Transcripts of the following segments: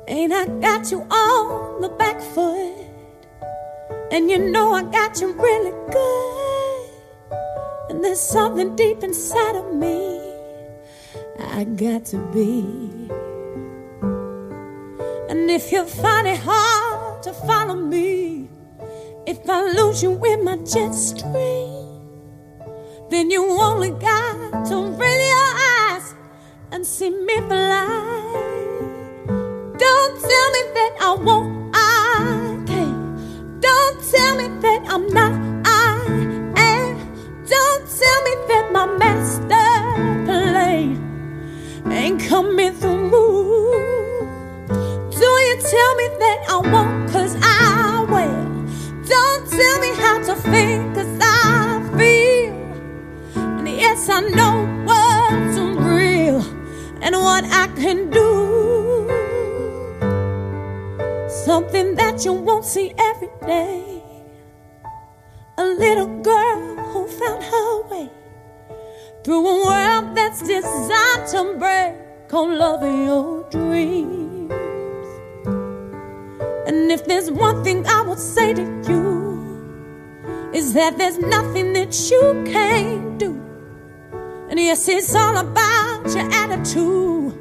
Ain't I got you on the back foot? And you know I got you really good. And there's something deep inside of me I got to be. And if you find it hard to follow me, if I lose you in my jet stream, then you only got to raise your eyes and see me fly. Don't tell me that I won't, I can't. Don't tell me that I'm not, I am. Don't tell me that my master plan ain't coming through. Do you tell me that I won't, 'cause I will. Don't tell me how to feel, 'cause I feel. And yes, I know what's real and what I can do. Something that you won't see every day. A little girl who found her way through a world that's designed to break on love of your dreams. And if there's one thing I would say to you, is that there's nothing that you can't do. And yes, it's all about your attitude.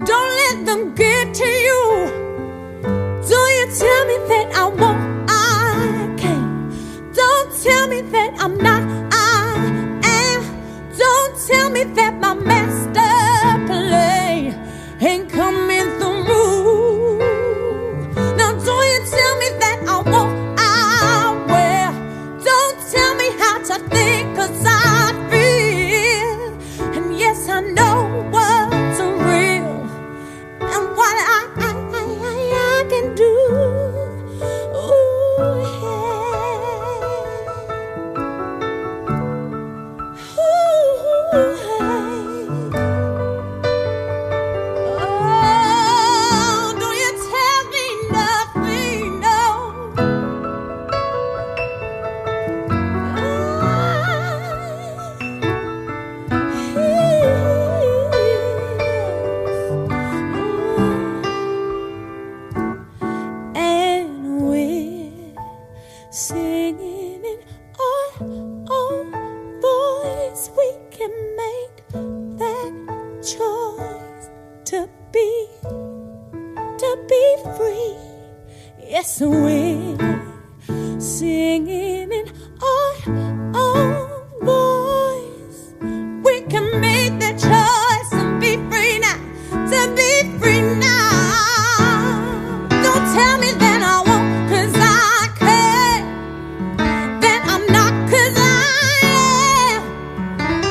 Don't let them get to you. Do you tell me that I won't, I can't. Don't tell me that I'm not, I am. Don't tell me that my master plan ain't coming through. Now do you tell me that I won't, I will. Don't tell me how to think, 'cause I feel. And yes, I know what's real and what I can do. Ooh, yeah. Ooh, hey. Oh, don't you tell me nothing, no. Singing in our own voice, we can make that choice to be free. Yes, we're singing in our own voice. We can make that choice to be free now, to be free now. Don't tell me that I won't, 'cause I can't. That I'm not, 'cause I am.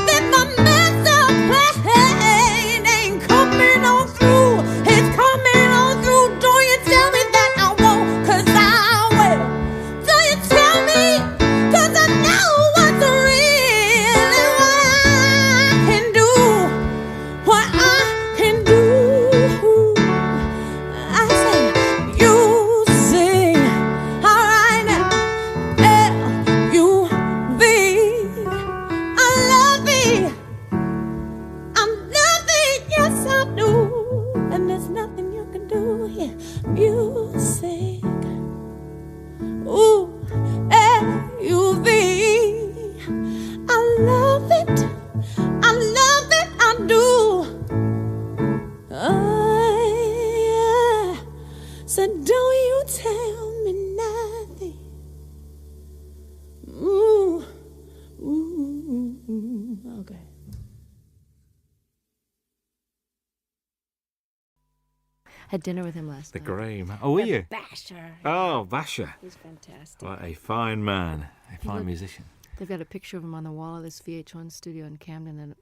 That my master plan ain't coming on through. It's coming on through. Don't you tell me that I won't, 'cause I will. Do you tell me, 'cause I know what's real and what I can do. What I can do. I say, you sing, all right now. L-U-V. I love it. I'm loving, yes I do. And there's nothing you can do here. Music. Ooh, L-U-V. I love it. I love it, I do. Yeah. So don't you tell me nothing. Ooh, ooh, okay. Had dinner with him last The night. Graham. Oh, were you? Basher. Oh, Basher. He's fantastic. What a fine man. A fine musician. They've got a picture of him on the wall of this VH1 studio in Camden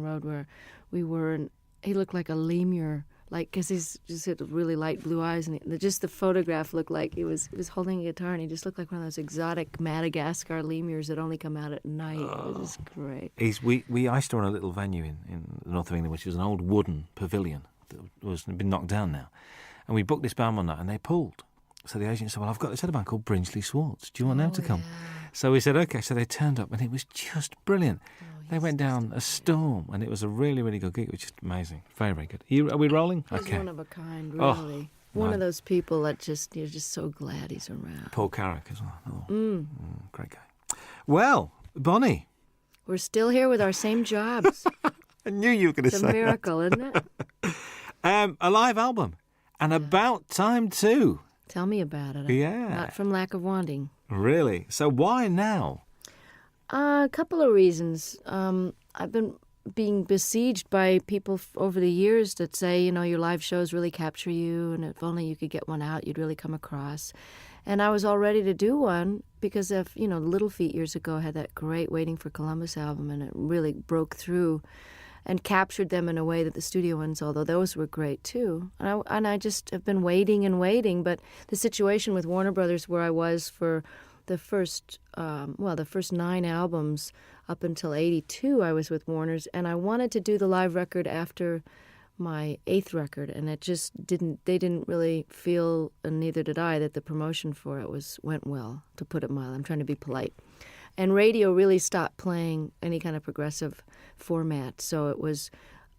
Road, where we were, and he looked like a lemur, like, because he's just had really light blue eyes, and just the photograph looked like he was holding a guitar, and he just looked like one of those exotic Madagascar lemurs that only come out at night. It was just great. I used to run a little venue in the north of England, which was an old wooden pavilion that was been knocked down now, and we booked this band one night, and they pulled. So the agent said, well, I've got this other band called Brinsley Swartz. Do you want them to come? Yeah. So we said, okay. So they turned up, and it was just brilliant. They went down a storm, and it was a really, really good gig. It was just amazing. Very, very good. Are we rolling? He's Okay. one of a kind, really. One of those people that you're just so glad he's around. Paul Carrick as well. Great guy. Well, Bonnie. We're still here with our same jobs. I knew you were going to say It's a miracle, isn't it? A live album. And about time too. Tell me about it. Yeah. Not from lack of wanting. Really? So why now? A couple of reasons. I've been being besieged by people over the years that say, your live shows really capture you, and if only you could get one out, you'd really come across. And I was all ready to do one because of, Little Feat years ago had that great Waiting for Columbus album, and it really broke through and captured them in a way that the studio ones, although those were great too. And I just have been waiting and waiting, but the situation with Warner Brothers where I was for the first 9 albums up until 82, I was with Warner's, and I wanted to do the live record after my 8th record, and it just they didn't really feel, and neither did I, that the promotion for it went well, to put it mildly. I'm trying to be polite. And radio really stopped playing any kind of progressive format, so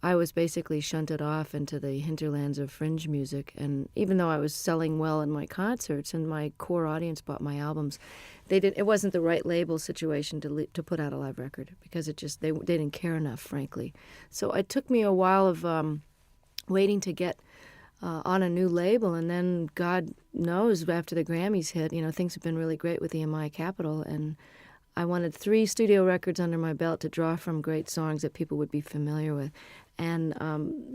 I was basically shunted off into the hinterlands of fringe music. And even though I was selling well in my concerts and my core audience bought my albums, it wasn't the right label situation to put out a live record, because they didn't care enough, frankly. So it took me a while of waiting to get on a new label, and then God knows, after the Grammys hit, things have been really great with EMI Capitol, and I wanted 3 studio records under my belt to draw from great songs that people would be familiar with. And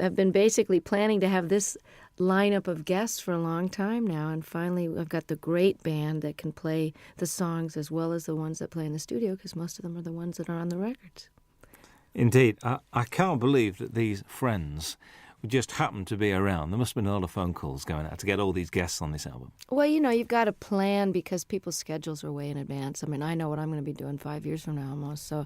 I've been basically planning to have this lineup of guests for a long time now, and finally I've got the great band that can play the songs as well as the ones that play in the studio, because most of them are the ones that are on the records. Indeed. I can't believe that these friends just happened to be around. There must have been a lot of phone calls going out to get all these guests on this album. Well, you've got to plan, because people's schedules are way in advance. I mean, I know what I'm going to be doing 5 years from now almost. So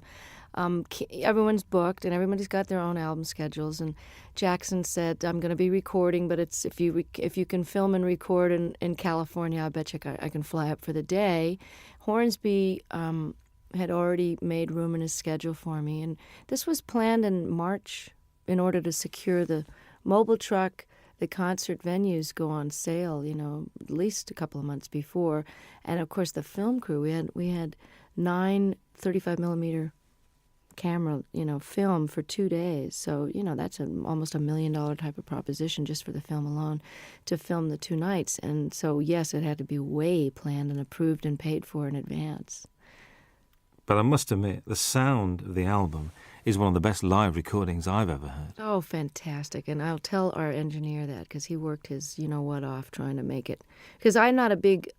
everyone's booked, and everybody's got their own album schedules. And Jackson said, I'm going to be recording, but it's if you can film and record in California, I bet you I can fly up for the day. Hornsby had already made room in his schedule for me. And this was planned in March in order to secure the mobile truck. The concert venues go on sale, at least a couple of months before. And, of course, the film crew, we had 9 35-millimeter camera, film for 2 days. So, that's almost $1 million type of proposition just for the film alone to film the 2 nights. And so, yes, it had to be way planned and approved and paid for in advance. But I must admit, the sound of the album is one of the best live recordings I've ever heard. Oh, fantastic. And I'll tell our engineer that, because he worked his you-know-what off trying to make it. Because I'm not a big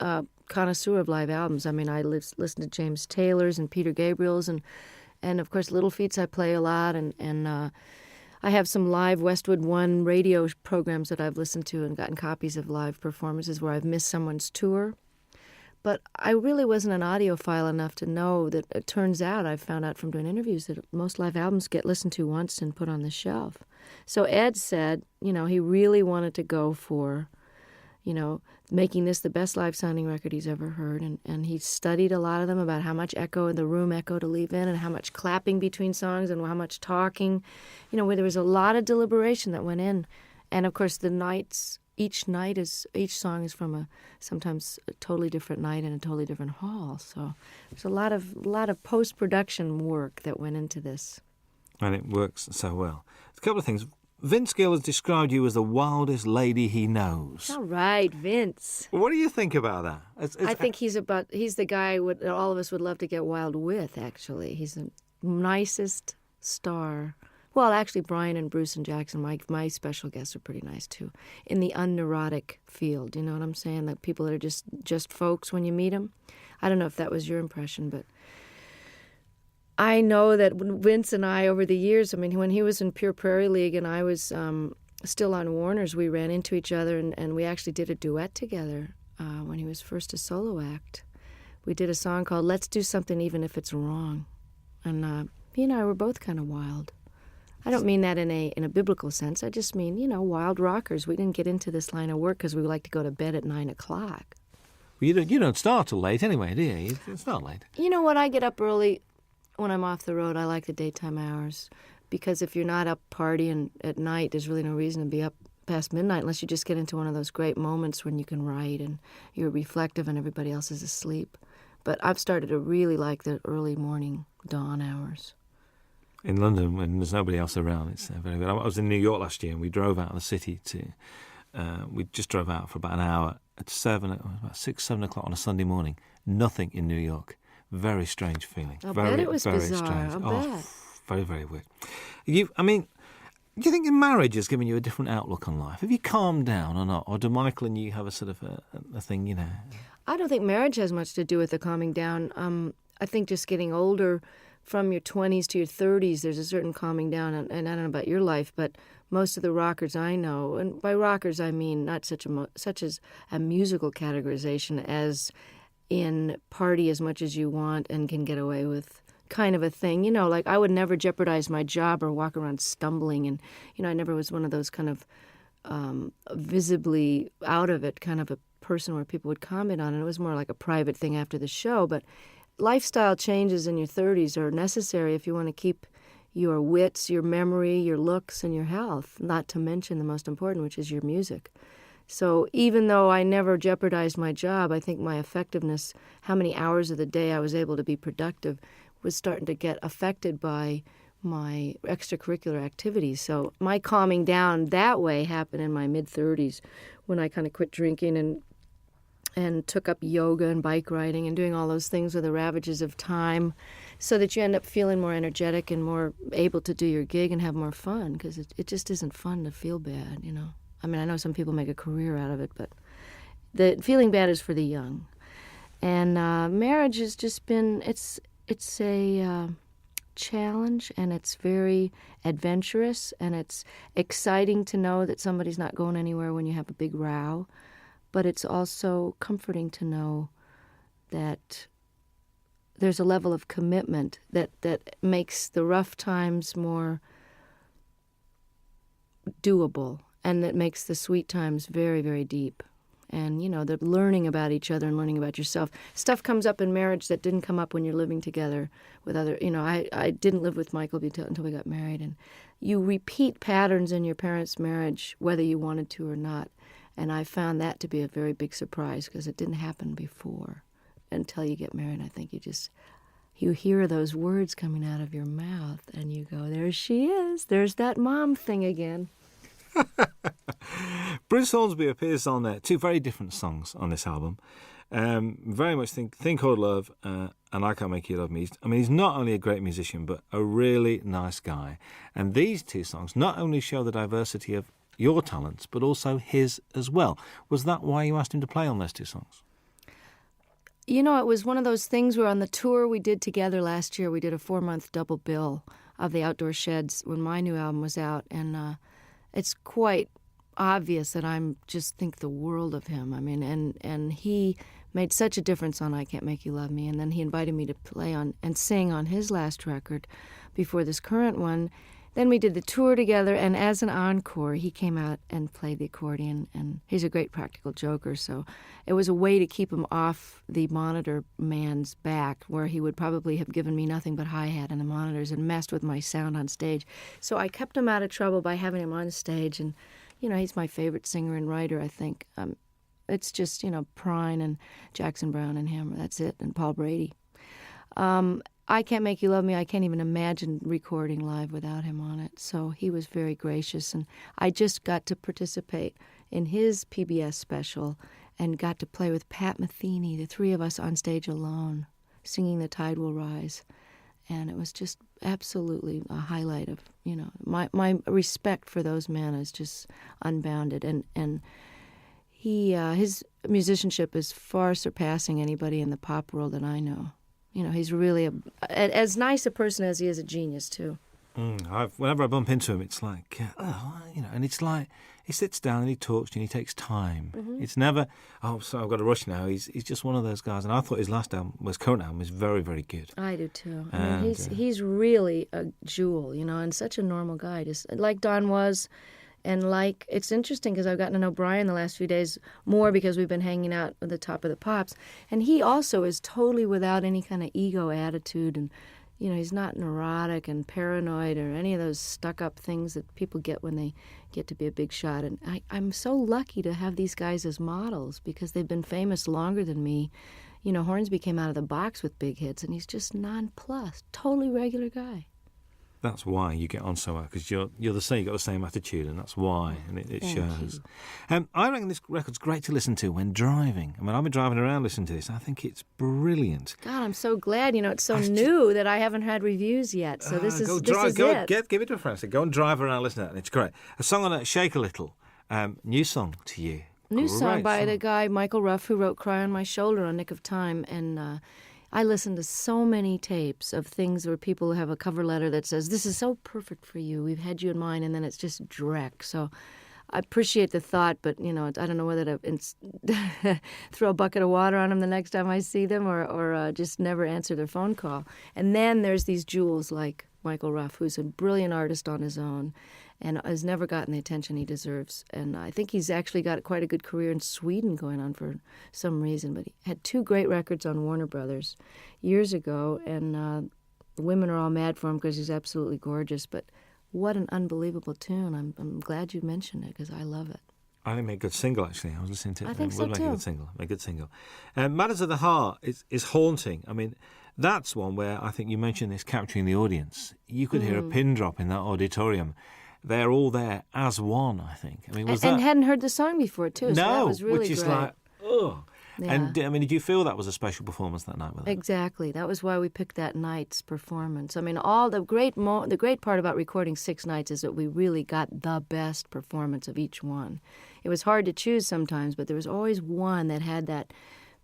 connoisseur of live albums. I mean, I listen to James Taylor's and Peter Gabriel's, and of course, Little Feats I play a lot, and I have some live Westwood One radio programs that I've listened to and gotten copies of live performances where I've missed someone's tour. But I really wasn't an audiophile enough to know that it turns out, I found out from doing interviews, that most live albums get listened to once and put on the shelf. So Ed said, he really wanted to go for, making this the best live sounding record he's ever heard. And he studied a lot of them about how much echo in the room echo to leave in, and how much clapping between songs, and how much talking, where there was a lot of deliberation that went in. And of course each song is from sometimes a totally different night in a totally different hall. So there's a lot of post-production work that went into this. And it works so well. A couple of things. Vince Gill has described you as the wildest lady he knows. All right, Vince. What do you think about that? I think he's the guy all of us would love to get wild with, actually. He's the nicest star. Well, actually, Brian and Bruce and Jackson, my special guests, are pretty nice, too, in the unneurotic field. You know what I'm saying? That people that are just folks when you meet them. I don't know if that was your impression, but I know that Vince and I, over the years, I mean, when he was in Pure Prairie League and I was still on Warner's, we ran into each other, and we actually did a duet together when he was first a solo act. We did a song called Let's Do Something Even If It's Wrong. And he and I were both kind of wild. I don't mean that in a biblical sense. I just mean, wild rockers. We didn't get into this line of work because we like to go to bed at 9 o'clock. Well, you don't start till late anyway, do you? You start late. You know what? I get up early when I'm off the road. I like the daytime hours because if you're not up partying at night, there's really no reason to be up past midnight unless you just get into one of those great moments when you can write and you're reflective and everybody else is asleep. But I've started to really like the early morning dawn hours. In London, when there's nobody else around, it's very good. I was in New York last year and we drove out of the city we just drove out for about an hour at about 6, 7 o'clock on a Sunday morning. Nothing in New York. Very strange feeling. I very, bet it was very bizarre. strange. I bet. Very, very weird. Do you think marriage has given you a different outlook on life? Have you calmed down or not? Or do Michael and you have a sort of a thing, you know? I don't think marriage has much to do with the calming down. I think just getting older, from your 20s to your 30s, there's a certain calming down. And I don't know about your life, but most of the rockers I know, and by rockers I mean not such as a musical categorization as in party as much as you want and can get away with kind of a thing. You know, like I would never jeopardize my job or walk around stumbling. And, you know, I never was one of those kind of visibly out of it kind of a person where people would comment on it. It was more like a private thing after the show. But lifestyle changes in your 30s are necessary if you want to keep your wits, your memory, your looks, and your health, not to mention the most important, which is your music. So even though I never jeopardized my job, I think my effectiveness, how many hours of the day I was able to be productive, was starting to get affected by my extracurricular activities. So my calming down that way happened in my mid-30s when I kind of quit drinking and took up yoga and bike riding and doing all those things with the ravages of time so that you end up feeling more energetic and more able to do your gig and have more fun because it just isn't fun to feel bad, you know. I mean, I know some people make a career out of it, but the feeling bad is for the young. And marriage has just been, it's a challenge, and it's very adventurous, and it's exciting to know that somebody's not going anywhere when you have a big row. But it's also comforting to know that there's a level of commitment that makes the rough times more doable, and that makes the sweet times very, very deep. And, you know, the learning about each other and learning about yourself. Stuff comes up in marriage that didn't come up when you're living together with other, you know, I didn't live with Michael until we got married. And you repeat patterns in your parents' marriage, whether you wanted to or not. And I found that to be a very big surprise because it didn't happen before until you get married. I think you hear those words coming out of your mouth and you go, there she is. There's that mom thing again. Bruce Hornsby appears on there. 2 very different songs on this album. Very much Thing Called Love and I Can't Make You Love Me. I mean, he's not only a great musician, but a really nice guy. And these 2 songs not only show the diversity of your talents, but also his as well. Was that why you asked him to play on those 2 songs? You know, it was one of those things where on the tour we did together last year, we did a 4-month double bill of the Outdoor Sheds when my new album was out. And it's quite obvious that I'm just think the world of him. I mean, and he made such a difference on I Can't Make You Love Me. And then he invited me to play on and sing on his last record before this current one. Then we did the tour together, and as an encore, he came out and played the accordion, and he's a great practical joker, so it was a way to keep him off the monitor man's back, where he would probably have given me nothing but hi-hat and the monitors and messed with my sound on stage. So I kept him out of trouble by having him on stage, and, you know, he's my favorite singer and writer, I think. It's just, you know, Prine and Jackson Browne and him, that's it, and Paul Brady. I Can't Make You Love Me, I can't even imagine recording live without him on it. So he was very gracious. And I just got to participate in his PBS special and got to play with Pat Metheny, the 3 of us on stage alone, singing The Tide Will Rise. And it was just absolutely a highlight of, you know, my respect for those men is just unbounded. And his musicianship is far surpassing anybody in the pop world that I know. You know, he's really as nice a person as he is a genius, too. Whenever I bump into him, it's like, you know, and it's like he sits down and he talks and he takes time. Mm-hmm. It's never, so I've got to rush now. He's just one of those guys. And I thought his current album was very, very good. I do, too. I mean, he's really a jewel, you know, and such a normal guy. Just like Don was, And like, it's interesting because I've gotten to know Brian the last few days more because we've been hanging out at the Top of the Pops. And he also is totally without any kind of ego attitude. And, he's not neurotic and paranoid or any of those stuck-up things that people get when they get to be a big shot. And I'm so lucky to have these guys as models because they've been famous longer than me. Hornsby came out of the box with big hits, and he's just nonplussed, totally regular guy. That's why you get on so well, because you're the same. You've got the same attitude, and that's why, and it shows. I reckon this record's great to listen to when driving. I mean, I've been driving around listening to this. I think it's brilliant. God, I'm so glad. It's so new that I haven't had reviews yet. So this is it. Give it to a friend. Go and drive around, listen to it, and it's great. A song on it, Shake a Little. New song to you. New song by the guy Michael Ruff, who wrote "Cry on My Shoulder" on Nick of Time, and. I listen to so many tapes of things where people have a cover letter that says, "This is so perfect for you. We've had you in mind," and then it's just dreck. So I appreciate the thought, but, I don't know whether to throw a bucket of water on them the next time I see them or just never answer their phone call. And then there's these jewels like Michael Ruff, who's a brilliant artist on his own and has never gotten the attention he deserves. And I think he's actually got quite a good career in Sweden going on for some reason. But he had 2 great records on Warner Brothers years ago, and the women are all mad for him because he's absolutely gorgeous. But what an unbelievable tune. I'm glad you mentioned it because I love it. I think it made a good single, actually. I was listening to it. I think so, too. A good single. Matters of the Heart is haunting. I mean, that's one where I think you mentioned this capturing the audience. You could hear a pin drop in that auditorium. They're all there as one, I think. I mean, and hadn't heard the song before, too. So that was really which is great. like, oh. Yeah. And, did you feel that was a special performance that night with them? Exactly. That was why we picked that night's performance. I mean, all the great part about recording 6 nights is that we really got the best performance of each one. It was hard to choose sometimes, but there was always one that had that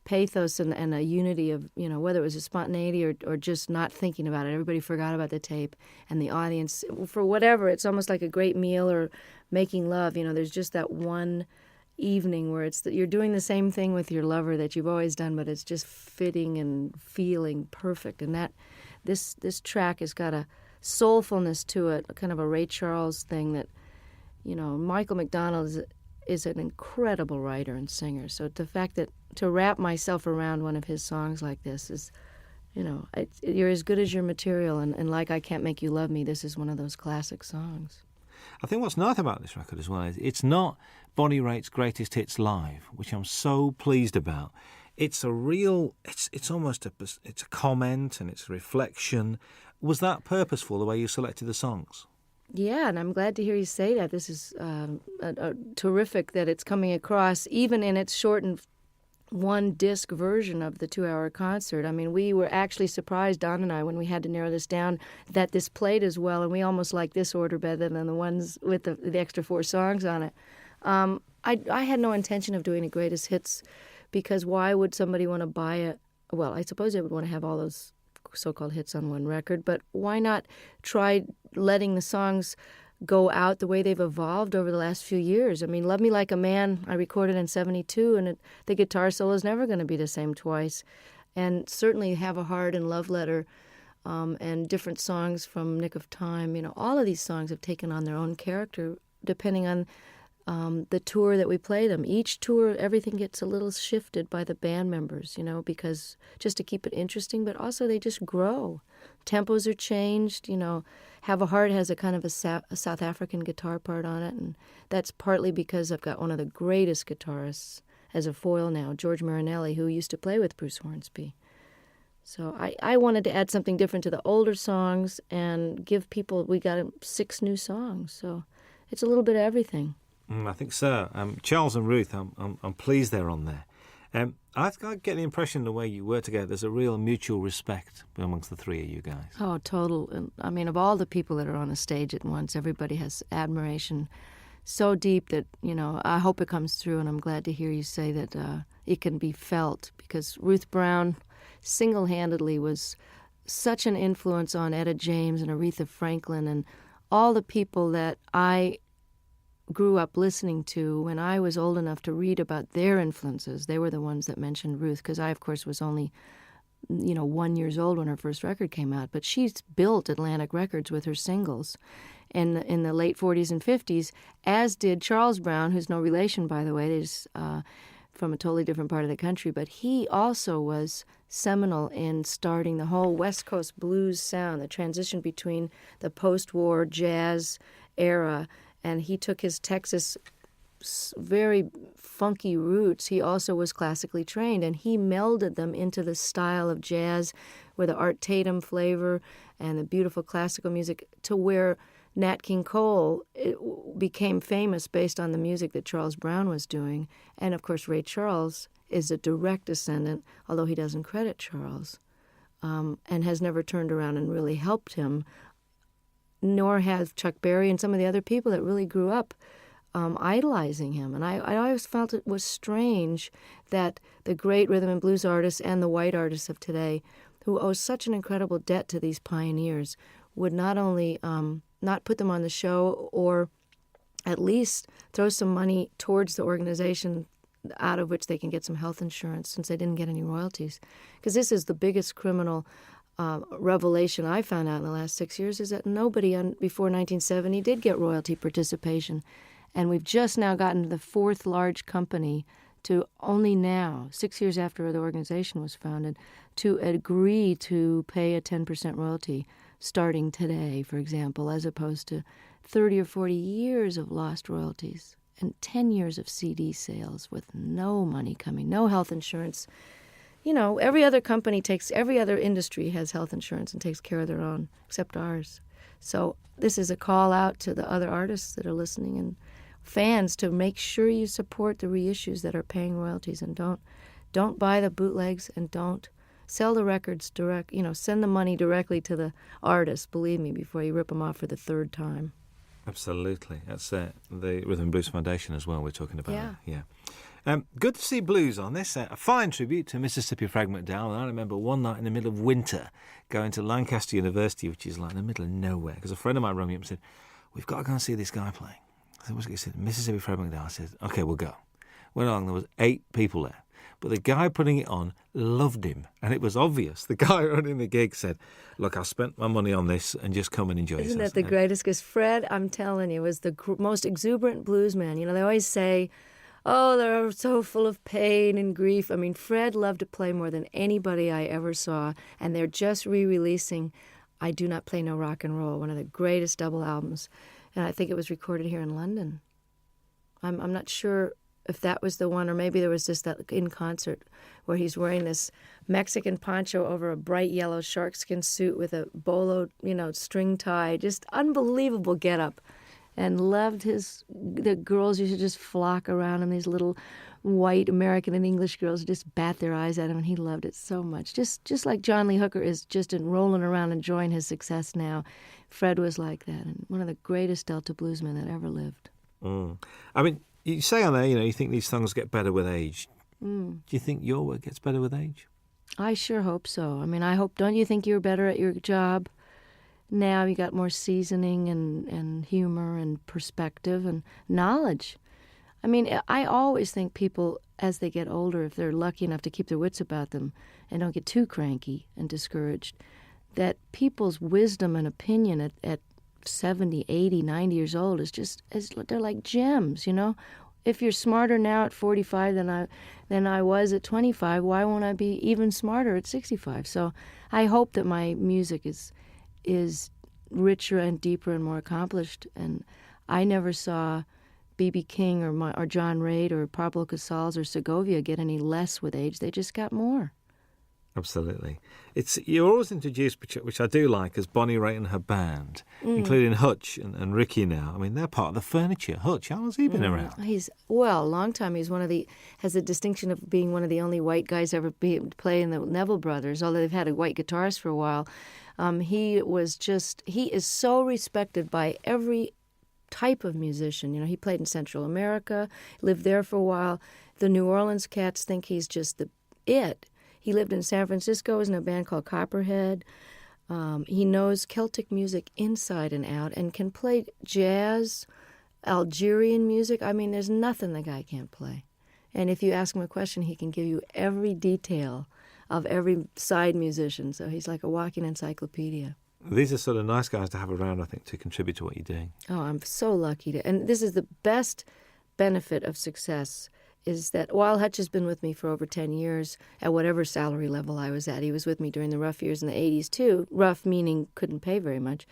pathos and a unity of, whether it was a spontaneity or just not thinking about it. Everybody forgot about the tape, and the audience, for whatever, it's almost like a great meal or making love. There's just that one evening where you're doing the same thing with your lover that you've always done, but it's just fitting and feeling perfect. And that this track has got a soulfulness to it, kind of a Ray Charles thing that, Michael McDonald is an incredible writer and singer. So the fact that to wrap myself around one of his songs like this is, you're as good as your material. And like I Can't Make You Love Me, this is one of those classic songs. I think what's nice about this record as well is it's not Bonnie Raitt's greatest hits live, which I'm so pleased about. It's a real, it's almost it's a comment and it's a reflection. Was that purposeful, the way you selected the songs? Yeah, and I'm glad to hear you say that. This is terrific that it's coming across, even in its shortened 1-disc version of the 2-hour concert. I mean, we were actually surprised, Don and I, when we had to narrow this down, that this played as well, and we almost like this order better than the ones with the extra 4 songs on it. I had no intention of doing a greatest hits because why would somebody want to buy it? Well, I suppose they would want to have all those so-called hits on one record, but why not try letting the songs go out the way they've evolved over the last few years? I mean, Love Me Like a Man, I recorded in 72, and the guitar solo is never going to be the same twice. And certainly Have a Heart and Love Letter and different songs from Nick of Time, all of these songs have taken on their own character depending on the tour that we play them. Each tour, everything gets a little shifted by the band members, because just to keep it interesting, but also they just grow. Tempos are changed, Have a Heart has a kind of a South African guitar part on it, and that's partly because I've got one of the greatest guitarists as a foil now, George Marinelli, who used to play with Bruce Hornsby. So I wanted to add something different to the older songs and give people, we got 6 new songs, so it's a little bit of everything. I think so. Charles and Ruth, I'm pleased they're on there. I get the impression the way you work together, there's a real mutual respect amongst the 3 of you guys. Oh, total. And, I mean, of all the people that are on the stage at once, everybody has admiration so deep that, I hope it comes through, and I'm glad to hear you say that it can be felt, because Ruth Brown single-handedly was such an influence on Etta James and Aretha Franklin and all the people that I grew up listening to when I was old enough to read about their influences. They were the ones that mentioned Ruth, because I, of course, was only 1 year old when her first record came out. But she's built Atlantic Records with her singles in the late 40s and 50s, as did Charles Brown, who's no relation, by the way. They're just from a totally different part of the country. But he also was seminal in starting the whole West Coast blues sound, the transition between the post-war jazz era, and he took his Texas very funky roots. He also was classically trained, and he melded them into the style of jazz with the Art Tatum flavor and the beautiful classical music, to where Nat King Cole became famous based on the music that Charles Brown was doing. And, of course, Ray Charles is a direct descendant, although he doesn't credit Charles, and has never turned around and really helped him, nor have Chuck Berry and some of the other people that really grew up idolizing him. And I always felt it was strange that the great rhythm and blues artists and the white artists of today, who owe such an incredible debt to these pioneers, would not only not put them on the show, or at least throw some money towards the organization out of which they can get some health insurance, since they didn't get any royalties. Because this is the biggest criminal revelation I found out in the last 6 years, is that nobody before 1970 did get royalty participation. And we've just now gotten to the fourth large company to only now, 6 years after the organization was founded, to agree to pay a 10% royalty starting today, for example, as opposed to 30 or 40 years of lost royalties and 10 years of CD sales with no money coming, no health insurance. Every other industry has health insurance and takes care of their own, except ours. So this is a call out to the other artists that are listening and fans to make sure you support the reissues that are paying royalties, and don't buy the bootlegs, and don't sell the records direct. Send the money directly to the artist, believe me, before you rip them off for the third time. Absolutely. That's the Rhythm and Blues Foundation as well we're talking about. Yeah. Good to see blues on this. A fine tribute to Mississippi Frag McDowell. And I remember one night in the middle of winter going to Lancaster University, which is like in the middle of nowhere, because a friend of mine rang me up and said, "We've got to go and see this guy playing." I said, "What's it?" He said, "Mississippi Frag McDowell." I said, "Okay, we'll go." Went along, there was 8 people there. But the guy putting it on loved him, and it was obvious. The guy running the gig said, "Look, I spent my money on this, and just come and enjoy yourself." Isn't that the greatest? Because Fred, I'm telling you, was the most exuberant blues man. They always say, oh, they're so full of pain and grief. I mean, Fred loved to play more than anybody I ever saw, and they're just re-releasing I Do Not Play No Rock and Roll, one of the greatest double albums, and I think it was recorded here in London. I'm not sure if that was the one, or maybe there was just that in concert where he's wearing this Mexican poncho over a bright yellow sharkskin suit with a bolo, string tie, just unbelievable getup, and loved the girls used to just flock around him, these little white American and English girls just bat their eyes at him, and he loved it so much. Just like John Lee Hooker is just rolling around enjoying his success now, Fred was like that, and one of the greatest Delta bluesmen that ever lived. I mean, you say on there, you think these songs get better with age. Do you think your work gets better with age? I sure hope so. I mean, don't you think you're better at your job now? You got more seasoning and humor and perspective and knowledge. I mean, I always think people, as they get older, if they're lucky enough to keep their wits about them and don't get too cranky and discouraged, that people's wisdom and opinion at 70, 80, 90 years old they're like gems, If you're smarter now at 45 than I was at 25, why won't I be even smarter at 65? So I hope that my music is richer and deeper and more accomplished. And I never saw B.B. King or John Reid or Pablo Casals or Segovia get any less with age. They just got more. Absolutely. You're always introduced, which I do like, as Bonnie Raitt and her band, including Hutch and Ricky now. I mean, they're part of the furniture. Hutch, how long has he been around? A long time. He's has the distinction of being one of the only white guys ever play in the Neville Brothers, although they've had a white guitarist for a while. He is so respected by every type of musician. He played in Central America, lived there for a while. The New Orleans cats think he's just it. He lived in San Francisco, was in a band called Copperhead. He knows Celtic music inside and out and can play jazz, Algerian music. I mean, there's nothing the guy can't play. And if you ask him a question, he can give you every detail of every side musician. So he's like a walking encyclopedia. These are sort of nice guys to have around, I think, to contribute to what you're doing. Oh, I'm so lucky to. And this is the best benefit of success, is that while Hutch has been with me for over 10 years, at whatever salary level I was at, he was with me during the rough years in the 80s too. Rough meaning couldn't pay very much.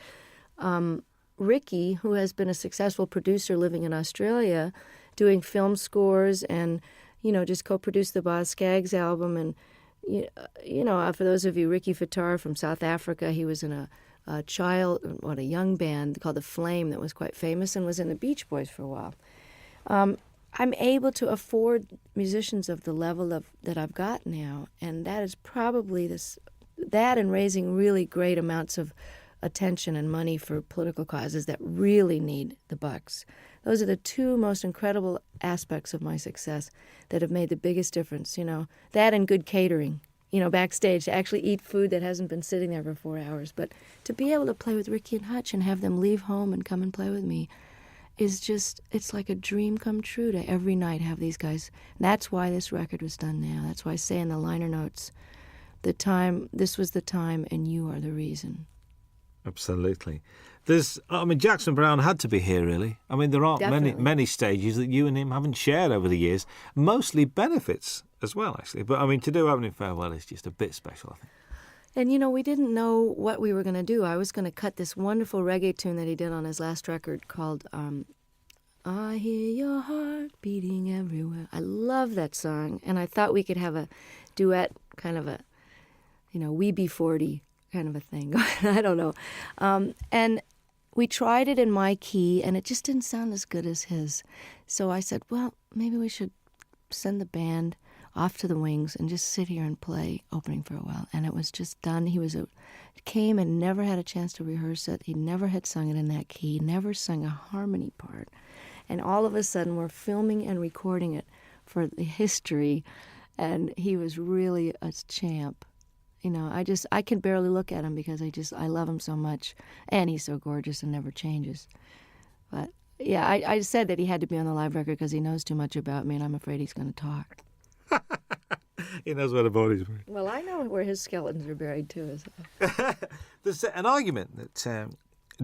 Ricky, who has been a successful producer living in Australia, doing film scores and, just co-produced the Boz Scaggs album. And, for those of you, Ricky Fattar from South Africa, he was in a young band called The Flame that was quite famous and was in the Beach Boys for a while. I'm able to afford musicians of the level that I've got now, and that is probably that and raising really great amounts of attention and money for political causes that really need the bucks. Those are the two most incredible aspects of my success that have made the biggest difference, that and good catering, backstage, to actually eat food that hasn't been sitting there for 4 hours. But to be able to play with Ricky and Hutch and have them leave home and come and play with me is just, it's like a dream come true to every night have these guys. And that's why this record was done now. That's why I say in the liner notes, this was the time and you are the reason. Absolutely. Jackson Browne had to be here, really. There aren't many stages that you and him haven't shared over the years. Mostly benefits as well, actually. But, to do Opening Farewell is just a bit special, I think. And, we didn't know what we were going to do. I was going to cut this wonderful reggae tune that he did on his last record called I Hear Your Heart Beating Everywhere. I love that song. And I thought we could have a duet, kind of a, We Be 40 kind of a thing. I don't know. And we tried it in my key, and it just didn't sound as good as his. So I said, well, maybe we should send the band off to the wings and just sit here and play Opening Farewell. And it was just done. He came and never had a chance to rehearse it. He never had sung it in that key, never sung a harmony part. And all of a sudden, we're filming and recording it for the history, and he was really a champ. I can barely look at him because I love him so much, and he's so gorgeous and never changes. But yeah, I said that he had to be on the live record because he knows too much about me, and I'm afraid he's going to talk. He knows where the body's buried. Well, I know where his skeletons are buried too. There's an argument that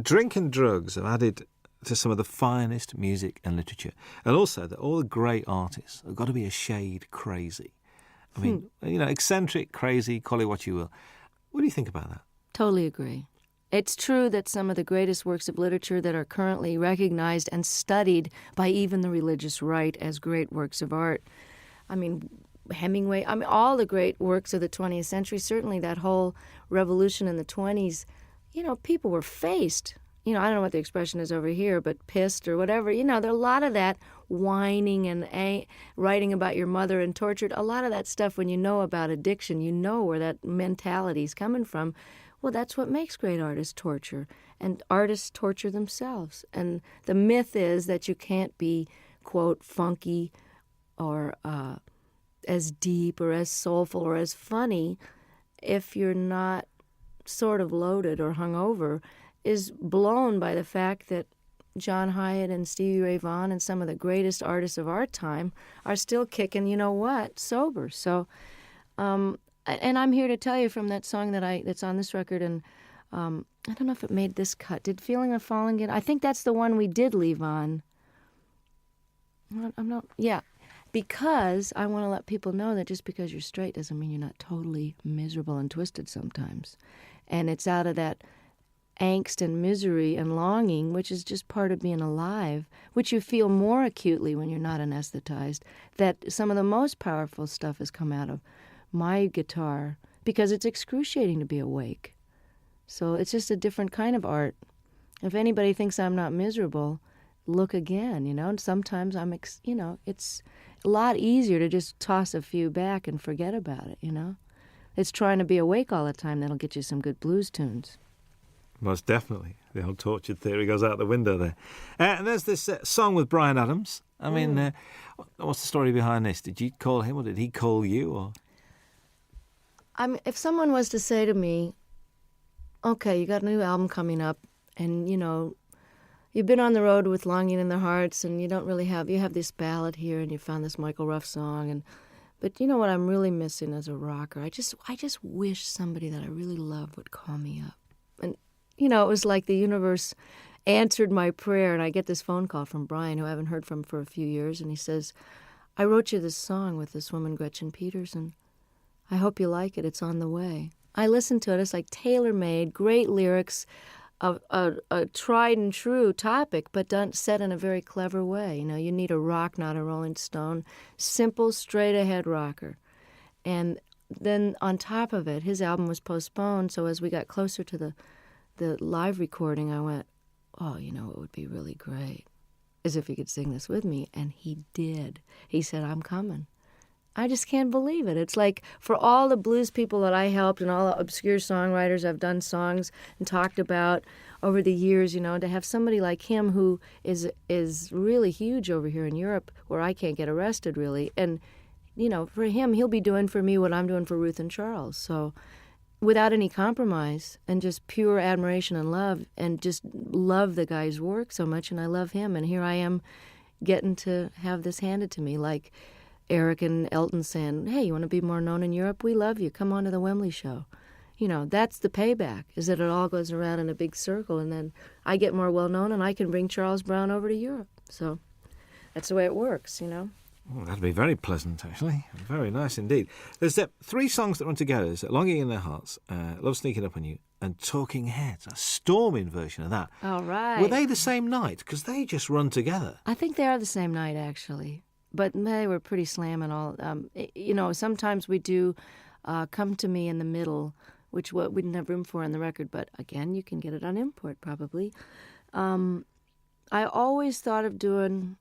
drink and drugs have added to some of the finest music and literature, and also that all the great artists have got to be a shade crazy. Eccentric, crazy, call it what you will. What do you think about that? Totally agree. It's true that some of the greatest works of literature that are currently recognized and studied by even the religious right as great works of art. Hemingway, all the great works of the 20th century, certainly that whole revolution in the 20s, people were faced. I don't know what the expression is over here, but pissed or whatever. There are a lot of that whining and writing about your mother and tortured. A lot of that stuff, when you know about addiction, you know where that mentality is coming from. Well, that's what makes great artists torture. And artists torture themselves. And the myth is that you can't be, quote, funky or as deep or as soulful or as funny if you're not sort of loaded or hungover, is blown by the fact that John Hyatt and Stevie Ray Vaughan and some of the greatest artists of our time are still kicking, sober. So, and I'm here to tell you from that song that's on this record, and I don't know if it made this cut. Did Feeling of Falling get? I think that's the one we did leave on. Because I want to let people know that just because you're straight doesn't mean you're not totally miserable and twisted sometimes. And it's out of that angst and misery and longing, which is just part of being alive, which you feel more acutely when you're not anesthetized, that some of the most powerful stuff has come out of my guitar, because it's excruciating to be awake. So it's just a different kind of art. If anybody thinks I'm not miserable, look again, and sometimes it's a lot easier to just toss a few back and forget about it, It's trying to be awake all the time that'll get you some good blues tunes. Most definitely. The whole tortured theory goes out the window there. And there's this song with Bryan Adams. What's the story behind this? Did you call him or did he call you? Or if someone was to say to me, okay, you got a new album coming up and, you've been on the road with Longing in Their Hearts and you have this ballad here and you found this Michael Ruff song, But you know what I'm really missing as a rocker? I just wish somebody that I really love would call me up. And, you know, it was like the universe answered my prayer, and I get this phone call from Brian, who I haven't heard from for a few years, and he says, I wrote you this song with this woman, Gretchen Peters, and I hope you like it. It's on the way. I listened to it. It's like tailor-made, great lyrics, a tried and true topic, but done set in a very clever way. You know, you need a rock, not a Rolling Stone. Simple, straight-ahead rocker. And then on top of it, his album was postponed, so as we got closer to the live recording, I went, oh, you know, it would be really great, as if he could sing this with me. And he did. He said, I'm coming. I just can't believe it. It's like for all the blues people that I helped and all the obscure songwriters I've done songs and talked about over the years, you know, to have somebody like him who is really huge over here in Europe where I can't get arrested really. And, you know, for him, he'll be doing for me what I'm doing for Ruth and Charles. So without any compromise and just pure admiration and love and just love the guy's work so much. And I love him. And here I am getting to have this handed to me like Eric and Elton saying, hey, you want to be more known in Europe? We love you. Come on to the Wembley show. You know, that's the payback, is that it all goes around in a big circle, and then I get more well-known, and I can bring Charles Brown over to Europe. So that's the way it works, you know. Oh, that'd be very pleasant, actually. Very nice indeed. There's 3 songs that run together. There's Longing in Their Hearts, Love Sneaking Up on You, and Talking Heads, a storming version of that. All right. Were they the same night? Because they just run together. I think they are the same night, actually. But they were pretty slamming all. You know, sometimes we do Come to Me in the Middle, which we didn't have room for on the record. But again, you can get it on import probably. I always thought of doing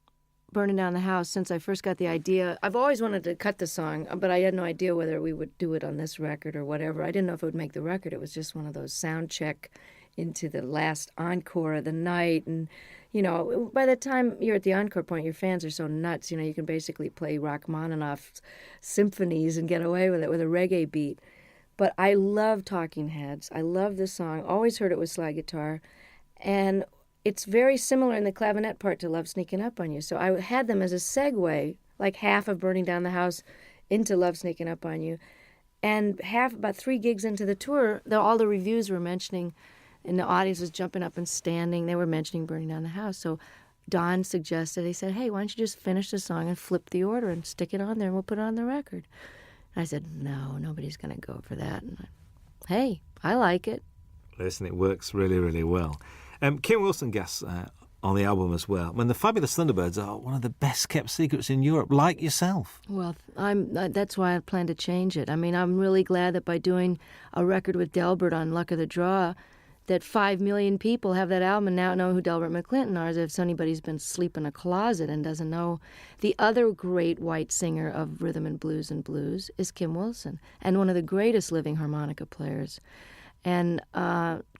Burning Down the House since I first got the idea. I've always wanted to cut the song, but I had no idea whether we would do it on this record or whatever. I didn't know if it would make the record. It was just one of those sound check into the last encore of the night. And, you know, by the time you're at the encore point, your fans are so nuts, you know, you can basically play Rachmaninoff's symphonies and get away with it with a reggae beat. But I love Talking Heads. I love this song. Always heard it with slide guitar. And it's very similar in the clavinet part to Love Sneaking Up on You. So I had them as a segue, like half of Burning Down the House into Love Sneaking Up on You. And about 3 gigs into the tour, all the reviews were mentioning, and the audience was jumping up and standing. They were mentioning Burning Down the House. So Don suggested, he said, hey, why don't you just finish the song and flip the order and stick it on there and we'll put it on the record. And I said, no, nobody's going to go for that. And hey, I like it. Listen, it works really, really well. Kim Wilson guests on the album as well. When the Fabulous Thunderbirds are one of the best kept secrets in Europe, like yourself. Well, that's why I plan to change it. I mean, I'm really glad that by doing a record with Delbert on Luck of the Draw, that 5 million people have that album and now know who Delbert McClinton are, as if anybody's been asleep in a closet and doesn't know. The other great white singer of rhythm and blues is Kim Wilson, and one of the greatest living harmonica players. And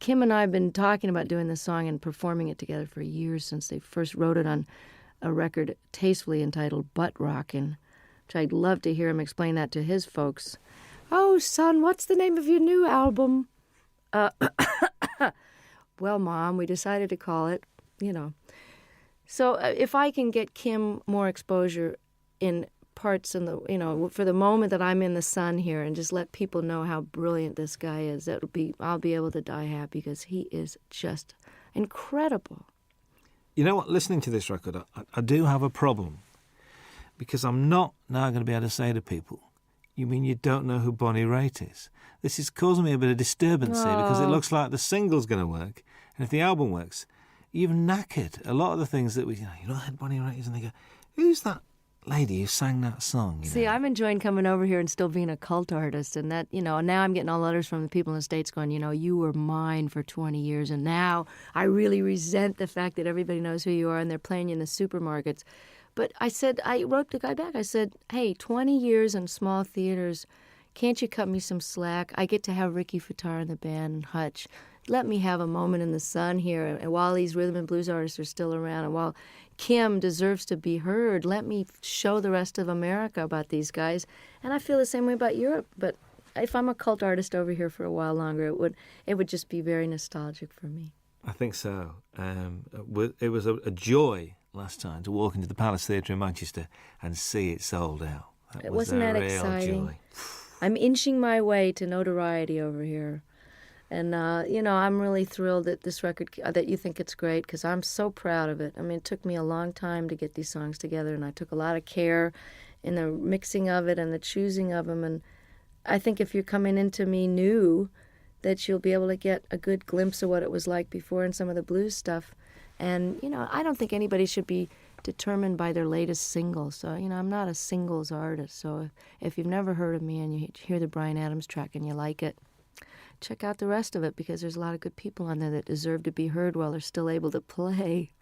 Kim and I have been talking about doing this song and performing it together for years since they first wrote it on a record tastefully entitled Butt Rockin', which I'd love to hear him explain that to his folks. Oh, son, what's the name of your new album? Well, Mom, we decided to call it, you know. So if I can get Kim more exposure in parts in the, you know, for the moment that I'm in the sun here and just let people know how brilliant this guy is, I'll be able to die happy because he is just incredible. You know what? Listening to this record, I do have a problem because I'm not now going to be able to say to people, you mean you don't know who Bonnie Raitt is? This is causing me a bit of disturbance here because it looks like the single's going to work. And if the album works, you've knackered a lot of the things that you know who Bonnie Raitt is, and they go, who's that lady who sang that song? See, I'm enjoying coming over here and still being a cult artist, and that, you know, now I'm getting all letters from the people in the States going, you know, you were mine for 20 years, and now I really resent the fact that everybody knows who you are and they're playing you in the supermarkets. But I wrote the guy back, I said, hey, 20 years in small theaters, can't you cut me some slack? I get to have Ricky Fataar in the band and Hutch. Let me have a moment in the sun here, and while these rhythm and blues artists are still around, and while Kim deserves to be heard, let me show the rest of America about these guys. And I feel the same way about Europe, but if I'm a cult artist over here for a while longer, it would just be very nostalgic for me. I think so. It was a joy last time to walk into the Palace Theatre in Manchester and see it sold out. That Wasn't a that real exciting? joy. I'm inching my way to notoriety over here. And, I'm really thrilled that this record, that you think it's great, because I'm so proud of it. I mean, it took me a long time to get these songs together, and I took a lot of care in the mixing of it and the choosing of them. And I think if you're coming into me new, that you'll be able to get a good glimpse of what it was like before and some of the blues stuff. And, I don't think anybody should be determined by their latest single. So, I'm not a singles artist. So if you've never heard of me and you hear the Bryan Adams track and you like it, check out the rest of it, because there's a lot of good people on there that deserve to be heard while they're still able to play.